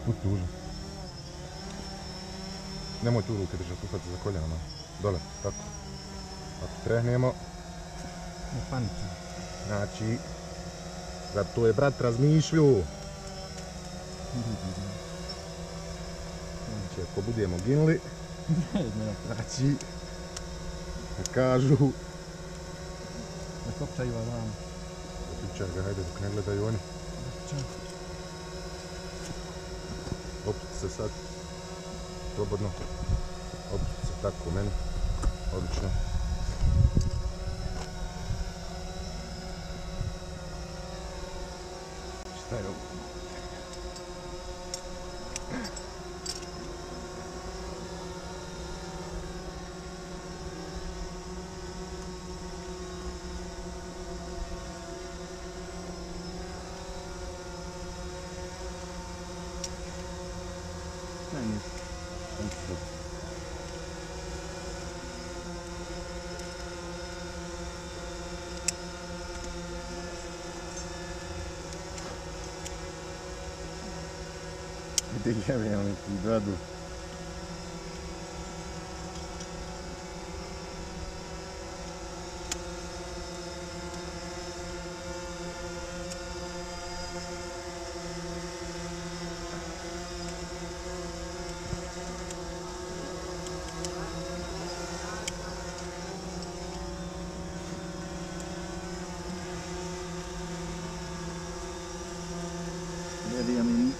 Pusti uža. Nemoj tu ruke držati, uhvati za koljena. Dole, tako. Ako trehnemo. Ne paničam. Znači, zato je brat razmišljao. Znači, ako budemo ginuli, znači, da kažu... Da kopčaju vam. Kopčaj ga, hajde, dok ne gledaju oni. Opusti se sad. Slobodno. Opusti se tako u meni. Odlično. Šta je ovo? Gdje jebimo mi ti bradu? Benjamin.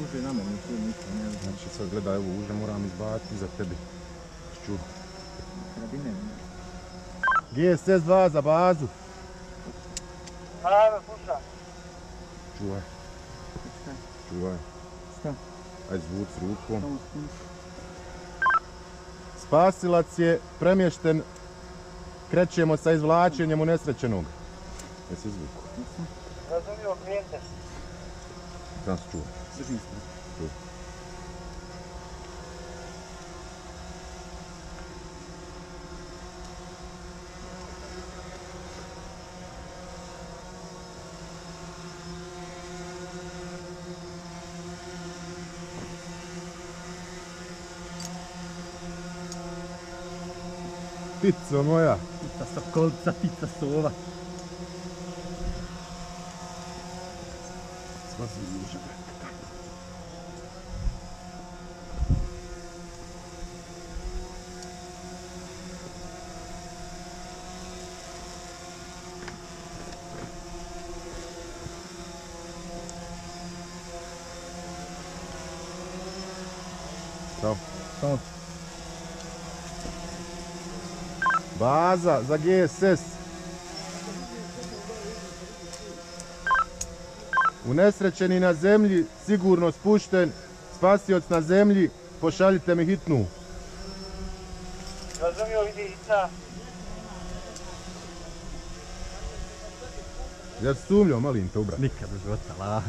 Uže na meni, tu ništa ne znam. Znači sad gledaj ovo uže, moram izbaciti za tebi. Čudo. Radine. GSS 2 za bazu. Ajme, slušam. Čuvaj. Šta? Čuvaj. Šta? Ajde zvuc s rukom. Samo spuš. Spasilac je premješten. Krećemo sa izvlačenjem unesrećenog. Jesi izvuku? Razumio klijente. Znam se čuvaj. Držim se. Čuvaj. Pizzo moja. Pizza Sokolca, pizza Sova. Svazi uže, brate. Ćao. Ćao. Baza za GSS. Unesrećeni na zemlji, sigurno spušten, spasioc na zemlji, pošaljite mi hitnu. Razumio, vidi hitna. Jer sumljao, malim te ubrat. Nikad u života, lah.